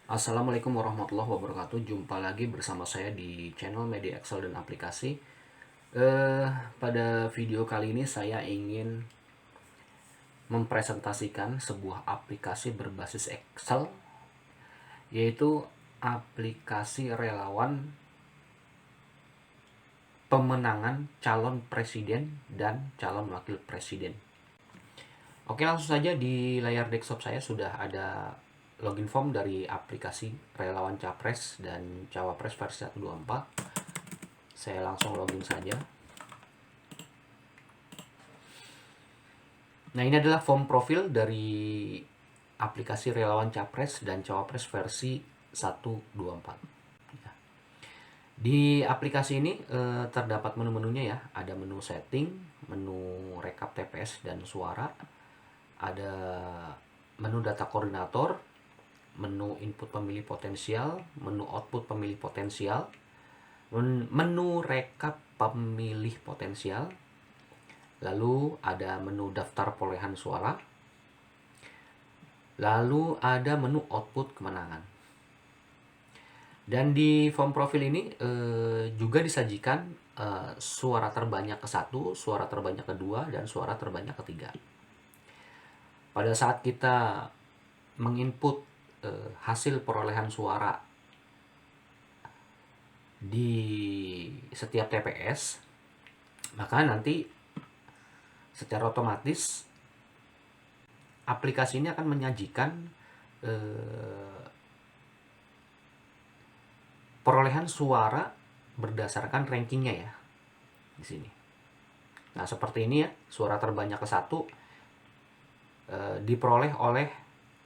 Assalamualaikum warahmatullahi wabarakatuh. Jumpa lagi bersama saya di channel Media Excel dan Aplikasi. Pada video kali ini saya ingin mempresentasikan sebuah aplikasi berbasis Excel, yaitu aplikasi relawan pemenangan calon presiden dan calon wakil presiden. Oke, langsung saja di layar desktop saya sudah ada login form dari aplikasi relawan Capres dan Cawapres versi 124. Saya langsung login saja. Nah, ini adalah form profil dari aplikasi relawan Capres dan Cawapres versi 124. Di aplikasi ini terdapat menu-menunya ya. Ada menu setting, menu rekap TPS dan suara, ada menu data koordinator, menu input pemilih potensial, menu output pemilih potensial, menu rekap pemilih potensial, lalu ada menu daftar perolehan suara, lalu ada menu output kemenangan. Dan di form profil ini juga disajikan suara terbanyak ke-1, suara terbanyak ke-2, dan suara terbanyak ke-3. Pada saat kita menginput hasil perolehan suara di setiap TPS, maka nanti secara otomatis aplikasi ini akan menyajikan perolehan suara berdasarkan rankingnya ya di sini. Nah, seperti ini ya, suara terbanyak ke-1 diperoleh oleh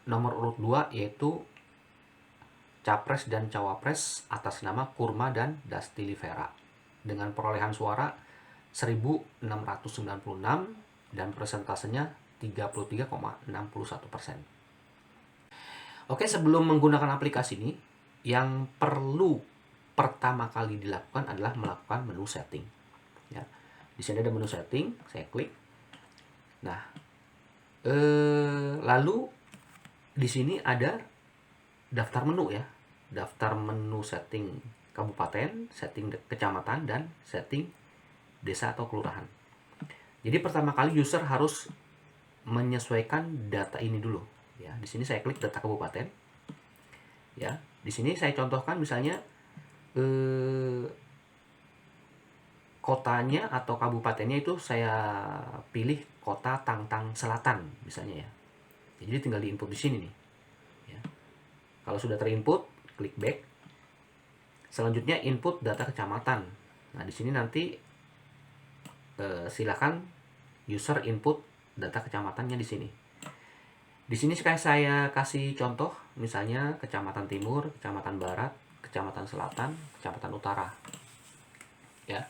nomor urut 2, yaitu Capres dan Cawapres atas nama Kurma dan Dastilivera dengan perolehan suara 1696 dan persentasenya 33,61%. Oke, sebelum menggunakan aplikasi ini, yang perlu pertama kali dilakukan adalah melakukan menu setting. Ya, di sini ada menu setting, saya klik. Nah, lalu di sini ada daftar menu ya, daftar menu setting kabupaten, setting kecamatan, dan setting desa atau kelurahan. Jadi pertama kali user harus menyesuaikan data ini dulu. Ya, di sini saya klik data kabupaten. Ya, di sini saya contohkan misalnya kotanya atau kabupatennya itu saya pilih kota Tangtang Selatan misalnya ya. Jadi tinggal diinput di sini nih. Ya. Kalau sudah terinput, klik back. Selanjutnya input data kecamatan. Nah, di sini nanti silakan user input data kecamatannya di sini. Di sini saya kasih contoh, misalnya Kecamatan Timur, Kecamatan Barat, Kecamatan Selatan, Kecamatan Utara. Ya.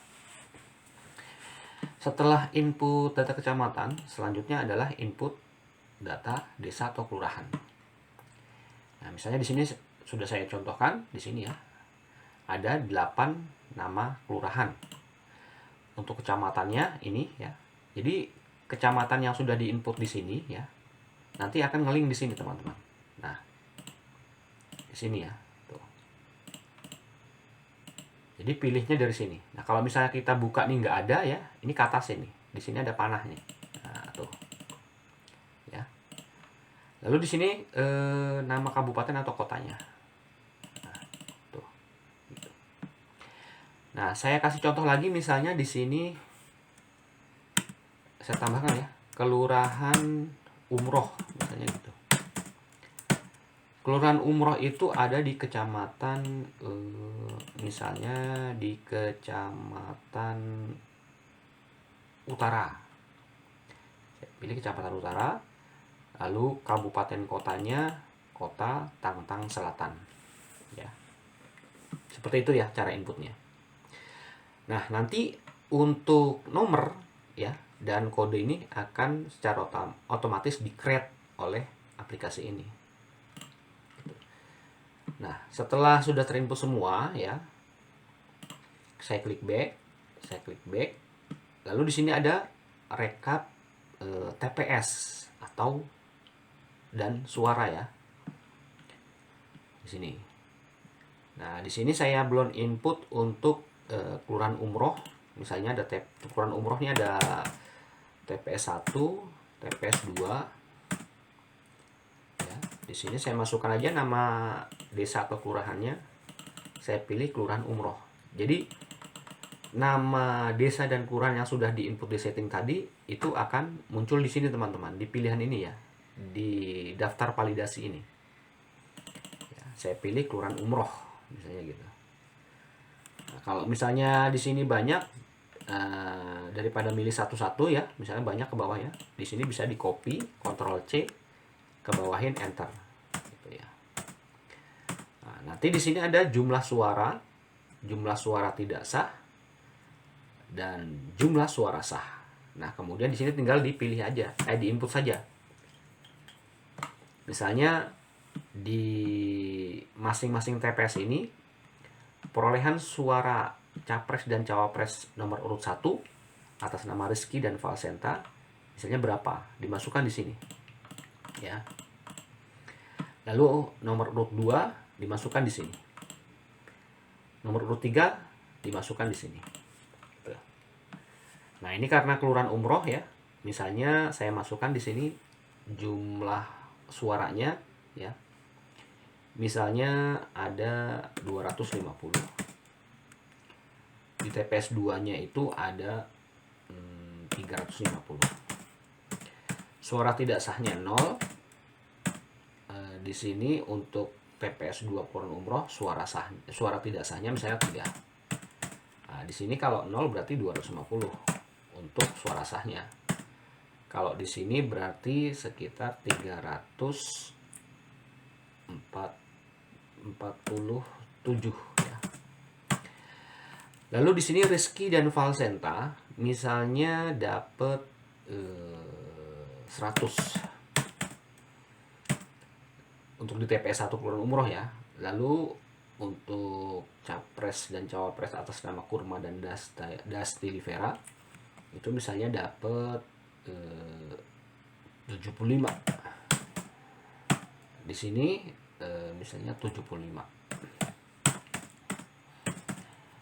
Setelah input data kecamatan, selanjutnya adalah input data desa atau kelurahan. Nah, misalnya di sini sudah saya contohkan di sini ya. Ada 8 nama kelurahan. Untuk kecamatannya ini ya. Jadi kecamatan yang sudah diinput di sini ya, nanti akan ngelink di sini teman-teman. Nah, di sini ya. Tuh. Jadi pilihnya dari sini. Nah, kalau misalnya kita buka nih nggak ada ya, ini ke atas ini. Di sini ada panahnya. Nah, tuh. Ya. Lalu di sini nama kabupaten atau kotanya. Nah, tuh. Gitu. Nah, saya kasih contoh lagi misalnya di sini saya tambahkan ya, Kelurahan Umroh misalnya gitu. Kelurahan Umroh itu ada di kecamatan misalnya di Kecamatan Utara. Saya pilih Kecamatan Utara, lalu kabupaten kotanya Kota Tangtang Selatan. Ya. Seperti itu ya cara inputnya. Nah, nanti untuk nomor ya dan kode ini akan secara otomatis di-create oleh aplikasi ini. Nah, setelah sudah terinput semua ya, saya klik back. Lalu di sini ada rekap TPS atau dan suara ya. Di di sini. Nah, di sini saya belum input untuk kelurahan Umroh. Misalnya ada kelurahan Umroh ini ada TPS 1, TPS 2. Ya, di sini saya masukkan aja nama desa atau kelurahannya. Saya pilih kelurahan Umroh. Jadi nama desa dan kelurahan yang sudah diinput di setting tadi itu akan muncul di sini teman-teman, di pilihan ini ya, di daftar validasi ini. Ya, saya pilih kelurahan Umroh misalnya gitu. Nah, kalau misalnya di sini banyak, daripada milih satu-satu ya, misalnya banyak ke bawah ya, di sini bisa di copy, Ctrl C, ke bawahin, enter gitu ya. Nah, nanti di sini ada jumlah suara tidak sah, dan jumlah suara sah. Nah, kemudian di sini tinggal dipilih aja, diinput saja. Misalnya di masing-masing TPS ini perolehan suara capres dan cawapres nomor urut 1 atas nama Rizky dan Valsenta misalnya berapa, dimasukkan di sini. Ya. Lalu nomor urut 2 dimasukkan di sini. Nomor urut 3 dimasukkan di sini. Nah, ini karena kelurahan Umroh ya. Misalnya saya masukkan di sini jumlah suaranya ya. Misalnya ada 250. Di TPS 2-nya itu ada 350. Suara tidak sahnya 0. Di sini untuk TPS 2 kelurahan Umroh suara tidak sahnya misalnya 3. Nah, di sini kalau 0 berarti 250 untuk suara sahnya. Kalau di sini berarti sekitar 347 ya. Lalu di sini Rizky dan Valsenta misalnya dapat 100 untuk di TPS 1 kelurahan Umroh ya. Lalu untuk capres dan cawapres atas nama Kurma dan Dasti Livera itu misalnya dapat 75. Di sini misalnya 75.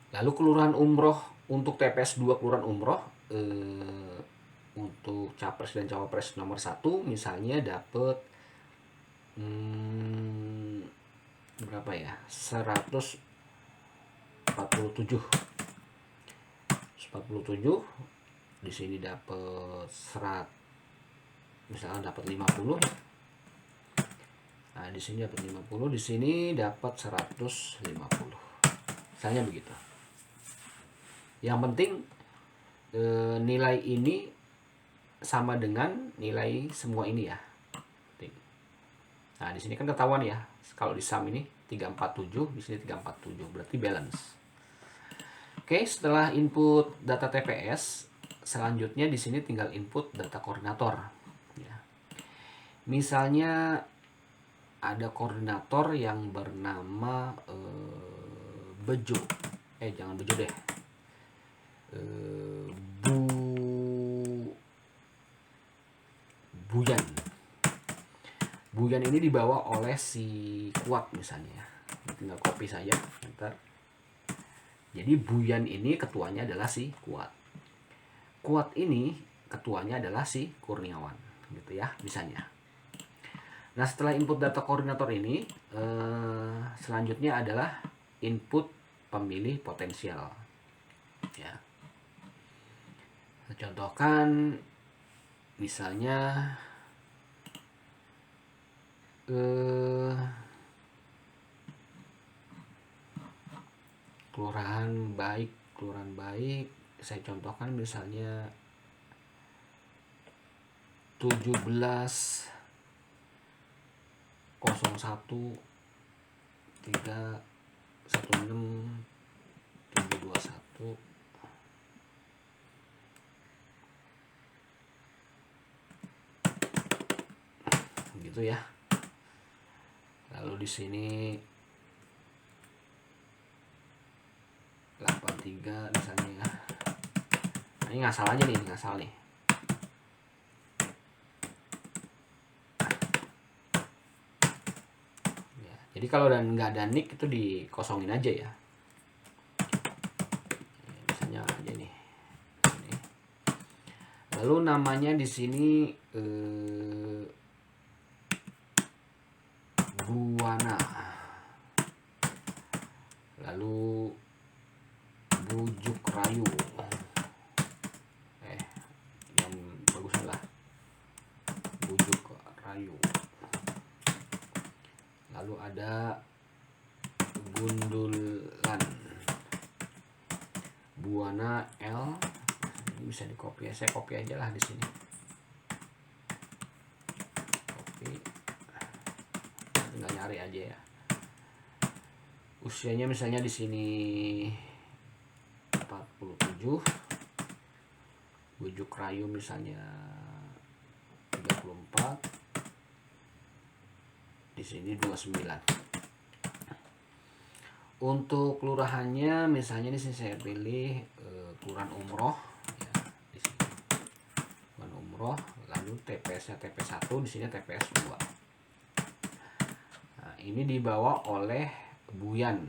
Lalu kelurahan Umroh untuk TPS 2 kelurahan Umroh untuk capres dan cawapres nomor 1 misalnya dapat berapa ya? 147. Di sini dapat 100, misalnya dapat 50. Nah, di sini dapat 50, di sini dapat 150. Misalnya begitu. Yang penting nilai ini sama dengan nilai semua ini ya. Nah, di sini kan ketahuan ya. Kalau di sum ini 347, di sini 347, berarti balance. Oke, setelah input data TPS, selanjutnya di sini tinggal input data koordinator. Ya. Misalnya ada koordinator yang bernama Bejo. Jangan Bejo deh. Buyan. Buyan ini dibawa oleh si Kuat misalnya. Tinggal copy saja, enter. Jadi Buyan ini ketuanya adalah si Kuat. Kuat ini ketuanya adalah si Kurniawan, gitu ya, misalnya. Nah, setelah input data koordinator ini, selanjutnya adalah input pemilih potensial. Ya. Saya contohkan, misalnya kelurahan baik, saya contohkan misalnya 1701 316 721 gitu ya. Lalu di sini 83 misalnya. Nah, ini ngasal aja nih, ngasal nih. Ya, Jadi kalau nggak ada nick itu dikosongin aja ya. Misalnya aja nih. Ini. Lalu namanya di sini Buana. Lalu Bujuk Rayu. Yang bagus lah. Bujuk Rayu. Lalu ada Gundulan. Buana L. Ini bisa dikopi. Saya kopi aja lah di sini. Kopi. Tinggal nyari aja ya. Usianya misalnya di sini 47. Bujuk Rayu misalnya 34. Di sini 29. Untuk kelurahannya misalnya di sini saya pilih Kelurahan Umroh ya, di sini. Kelurahan Umroh, lalu TPS-nya TPS 1, di sini TPS 2. Nah, ini dibawa oleh Buyan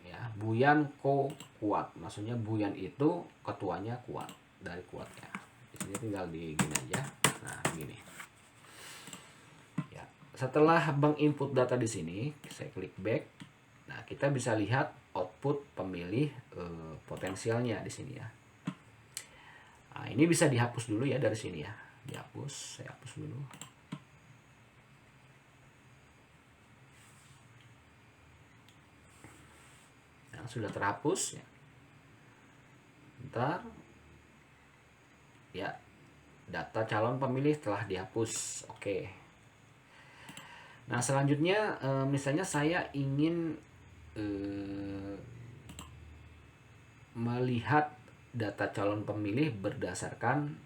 ya, Buyan Kuat. Maksudnya Buyan itu ketuanya Kuat, dari Kuat ya. Di sini tinggal digini aja. Nah, begini. Setelah menginput data di sini, saya klik back. Nah, kita bisa lihat output pemilih potensialnya di sini ya. Nah, ini bisa dihapus dulu ya dari sini ya. Dihapus, saya hapus dulu. Nah, sudah terhapus ya. Bentar. Ya, data calon pemilih telah dihapus. Oke. Nah, selanjutnya misalnya saya ingin melihat data calon pemilih berdasarkan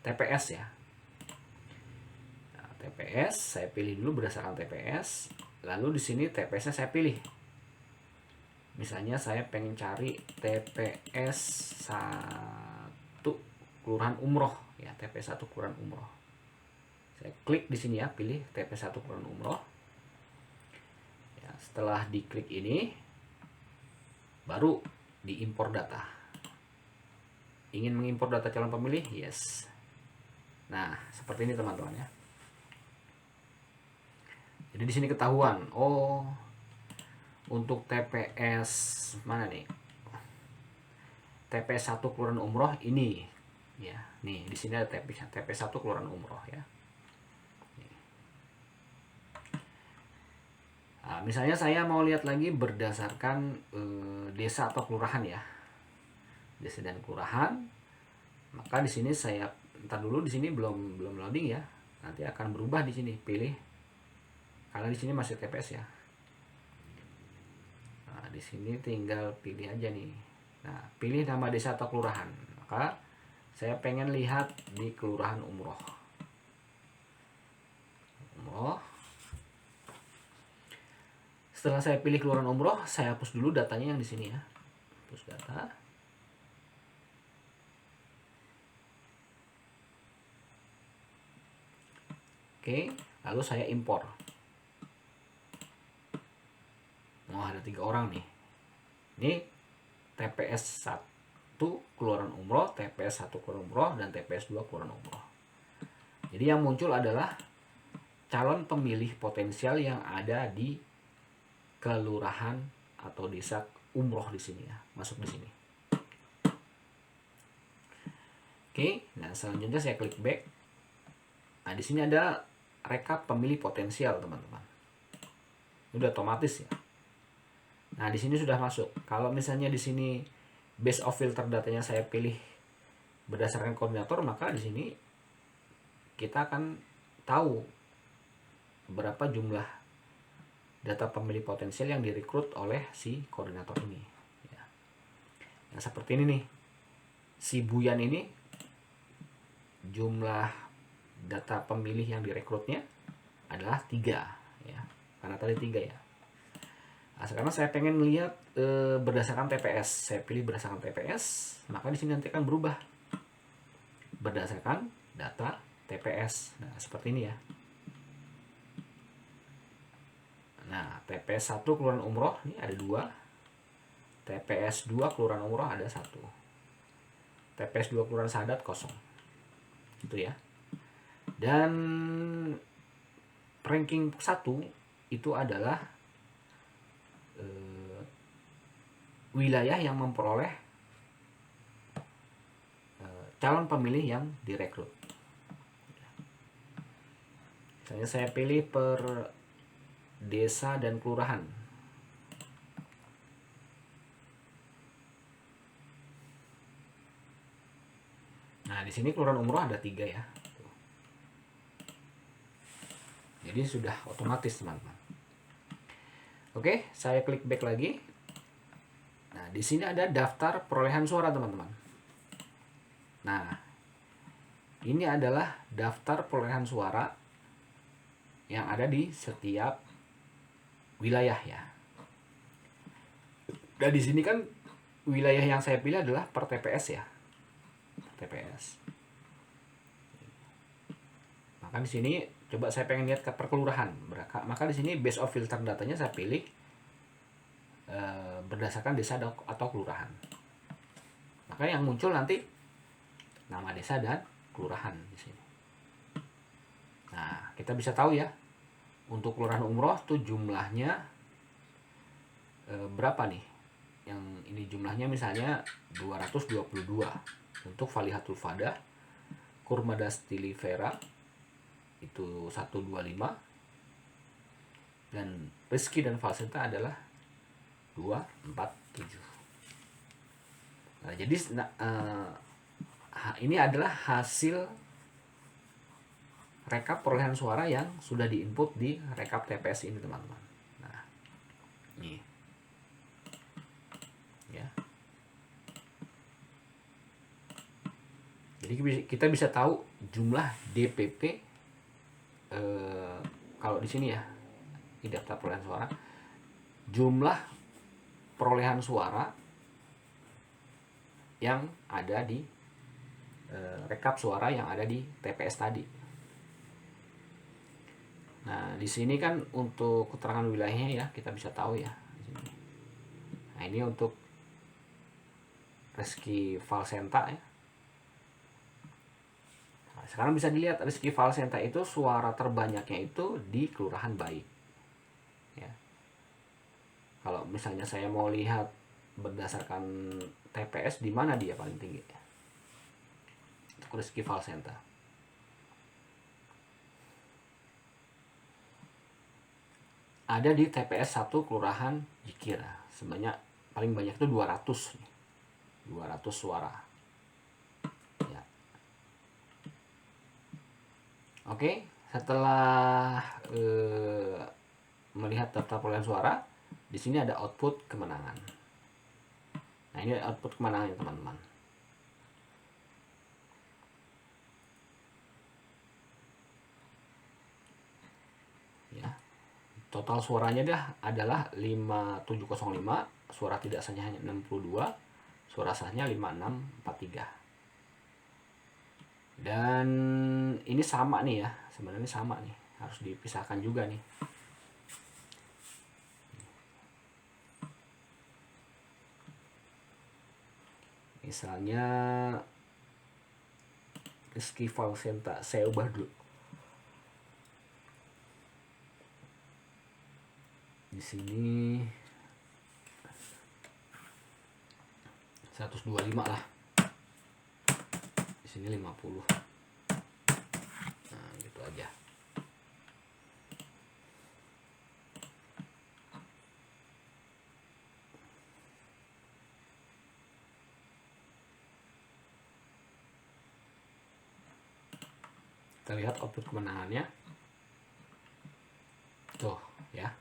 TPS ya. Nah, TPS saya pilih dulu berdasarkan TPS. Lalu di sini TPS-nya saya pilih. Misalnya saya pengen cari TPS 1 Kelurahan Umroh ya, TPS 1 Kelurahan Umroh. Saya klik di sini ya, pilih TPS 1 Kelurahan Umroh. Ya, setelah diklik ini, baru diimpor data. Ingin mengimpor data calon pemilih? Yes. Nah, seperti ini teman-teman ya. Jadi di sini ketahuan, oh, untuk TPS mana nih? TPS 1 Kelurahan Umroh ini, ya. Nih, di sini ada TPS 1 Kelurahan Umroh ya. Nah, misalnya saya mau lihat lagi berdasarkan desa atau kelurahan ya, desa dan kelurahan, maka di sini saya entar dulu, di sini belum loading ya, nanti akan berubah di sini, pilih, karena di sini masih TPS ya. Nah, di sini tinggal pilih aja nih. Nah, pilih nama desa atau kelurahan, maka saya pengen lihat di Kelurahan Umroh. Setelah saya pilih Kelurahan Umroh, saya hapus dulu datanya yang di sini ya. Hapus data. Oke, lalu saya impor. Oh, ada 3 orang nih. Ini TPS 1 Kelurahan Umroh, TPS 1 Kelurahan Umroh, dan TPS 2 Kelurahan Umroh. Jadi yang muncul adalah calon pemilih potensial yang ada di kelurahan atau desa umroh di sini ya, masuk di sini. Oke, nah selanjutnya saya klik back. Nah, di sini ada rekap pemilih potensial, teman-teman. Udah otomatis ya. Nah, di sini sudah masuk. Kalau misalnya di sini base of filter datanya saya pilih berdasarkan koordinator, maka di sini kita akan tahu berapa jumlah data pemilih potensial yang direkrut oleh si koordinator ini ya. Nah, seperti ini nih, si Buyan ini jumlah data pemilih yang direkrutnya adalah 3 ya, karena tadi 3 ya. Nah, sekarang saya pengen lihat berdasarkan TPS, saya pilih berdasarkan TPS, maka di sini nanti akan berubah berdasarkan data TPS. Nah, seperti ini ya. Nah, TPS 1 Kelurahan Umroh ini ada 2. TPS 2 Kelurahan Umroh ada 1. TPS 2 Kelurahan Sadat kosong. Itu ya. Dan ranking 1 itu adalah wilayah yang memperoleh calon pemilih yang direkrut. Misalnya saya pilih per desa dan kelurahan. Nah, di sini Kelurahan Umroh ada 3 ya. Jadi sudah otomatis, teman-teman. Oke, saya klik back lagi. Nah, di sini ada daftar perolehan suara, teman-teman. Nah, ini adalah daftar perolehan suara yang ada di setiap wilayah ya. Dan di sini kan wilayah yang saya pilih adalah per TPS ya. TPS. Maka di sini coba saya pengen lihat ke perkelurahan. Maka di sini base of filter datanya saya pilih berdasarkan desa atau kelurahan. Maka yang muncul nanti nama desa dan kelurahan di sini. Nah, kita bisa tahu ya, untuk Kelurahan Umroh tuh jumlahnya berapa nih? Yang ini jumlahnya misalnya 222. Untuk Falihatul Fada, Kurmadas Tilivera itu 125, dan Rizky dan Falseta adalah 247. Nah, jadi ini adalah hasil rekap perolehan suara yang sudah diinput di rekap TPS ini, teman-teman. Nah, ini ya. Jadi kita bisa tahu jumlah DPP kalau di sini ya, di daftar perolehan suara, jumlah perolehan suara yang ada di rekap suara yang ada di TPS tadi. Nah, di sini kan untuk keterangan wilayahnya ya, kita bisa tahu ya di sini. Nah, ini untuk Rizky Falsenta ya. Nah, sekarang bisa dilihat Rizky Falsenta itu suara terbanyaknya itu di Kelurahan Baik. Ya. Kalau misalnya saya mau lihat berdasarkan TPS di mana dia paling tinggi. Untuk Rizky Falsenta. Ada di TPS 1 Kelurahan Jikira. Sebanyak paling banyak itu 200 nih. 200 suara. Ya. Oke, setelah melihat daftar perolehan suara, di sini ada output kemenangan. Nah, ini output kemenangannya, teman-teman. Ya. Total suaranya adalah 5705, suara tidak sahnya hanya 62, suara sahnya 5643. Dan ini sama nih ya, sebenarnya sama nih, harus dipisahkan juga nih. Misalnya Rizky Falsenta, saya ubah dulu. Di sini 125 lah. Di sini 50. Nah, gitu aja. Kita lihat output kemenangannya. Tuh, ya.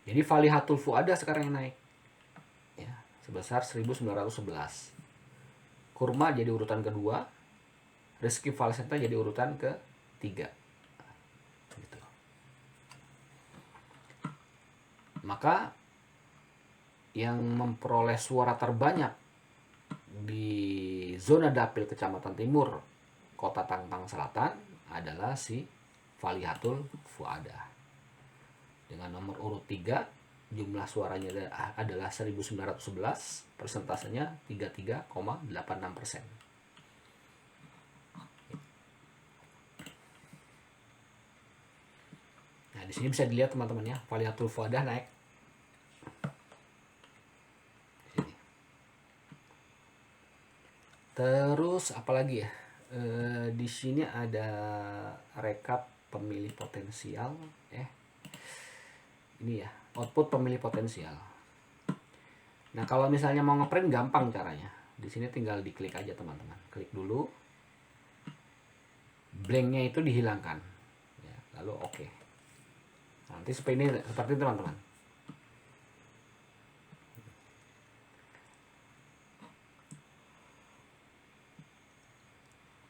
Jadi Falihatul Fuada sekarang yang naik. Ya, sebesar 1911. Kurma jadi urutan kedua. Rizky Falsenta jadi urutan ketiga. Gitu. Maka yang memperoleh suara terbanyak di zona dapil Kecamatan Timur Kota Tangerang Selatan adalah si Falihatul Fuada. dengan nomor urut 3. Jumlah suaranya adalah 1911, persentasenya 33,86%. Nah, di sini bisa dilihat teman-teman ya, Valiatul Fuadah naik. Sini. Terus apalagi ya? Di sini ada rekap pemilih potensial. Ini ya, output pemilih potensial. Nah, kalau misalnya mau ngeprint gampang caranya. Di sini tinggal diklik aja teman-teman. Klik dulu. Blanknya itu dihilangkan. Ya, lalu oke. Nanti seperti ini teman-teman.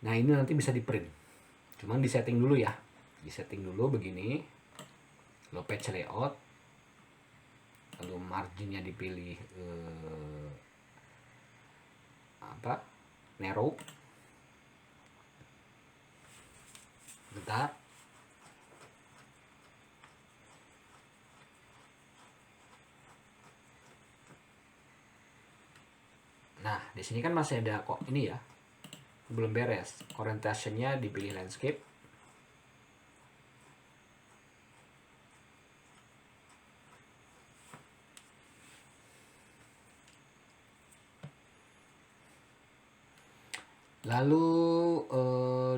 Nah, ini nanti bisa di print. Cuman di setting dulu ya. Di setting dulu begini. Lalu page layout. Lalu marginnya dipilih narrow. Bentar. Nah, di sini kan masih ada kok ini ya. Belum beres. Orientationnya dipilih landscape. Lalu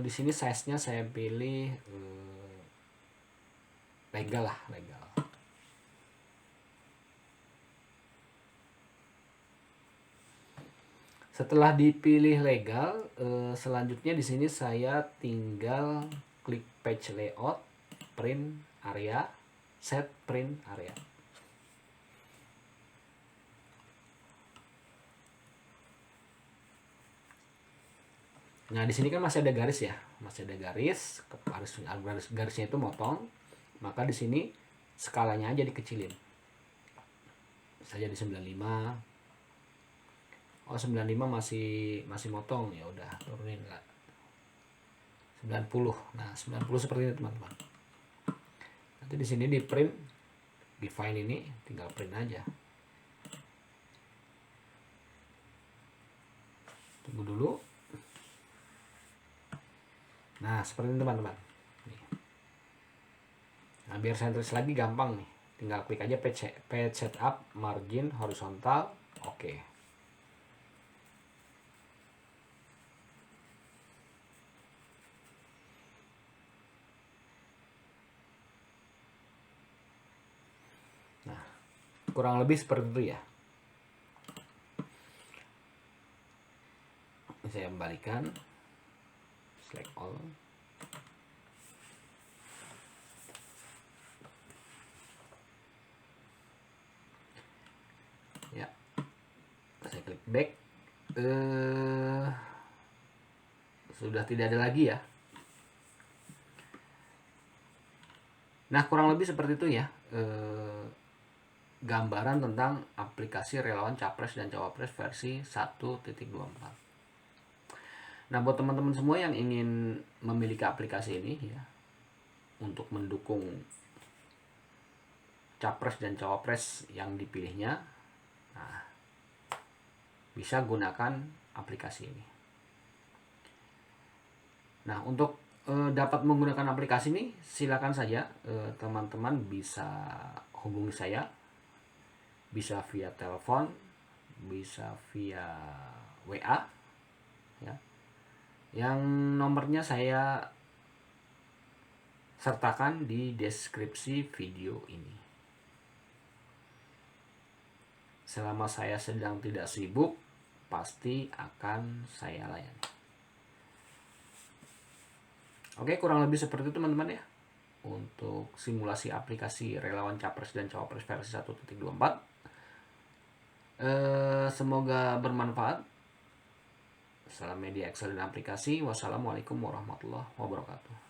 di sini size-nya saya pilih legal lah, legal. Setelah dipilih legal, selanjutnya di sini saya tinggal klik page layout, print area, set print area. Nah, di sini kan masih ada garis ya, masih ada garisnya itu motong, maka di sini skalanya aja dikecilin. Saya di 95. Oh, 95 masih motong, ya udah turunin lah. 90. Nah, 90 seperti ini teman-teman. Nanti di sini di print, define ini tinggal print aja. Tunggu dulu. Nah, seperti ini teman-teman. Nah, biar sentris lagi gampang nih. Tinggal klik aja page setup, margin horizontal, oke. Nah, kurang lebih seperti itu ya. Saya kembalikan, select all. Ya, saya klik back. Sudah tidak ada lagi ya. Nah, kurang lebih seperti itu ya. Gambaran tentang aplikasi relawan Capres dan Cawapres versi 1.24. Nah, buat teman-teman semua yang ingin memiliki aplikasi ini ya, untuk mendukung Capres dan Cawapres yang dipilihnya, nah, bisa gunakan aplikasi ini. Nah, untuk dapat menggunakan aplikasi ini, silakan saja teman-teman bisa hubungi saya, bisa via telepon, bisa via WA, ya, yang nomornya saya sertakan di deskripsi video ini. Selama saya sedang tidak sibuk, pasti akan saya layani. Oke, kurang lebih seperti itu teman-teman ya, untuk simulasi aplikasi relawan Capres dan Cawapres versi 1.24. Semoga bermanfaat. Salam media Excel dan aplikasi. Wassalamualaikum warahmatullahi wabarakatuh.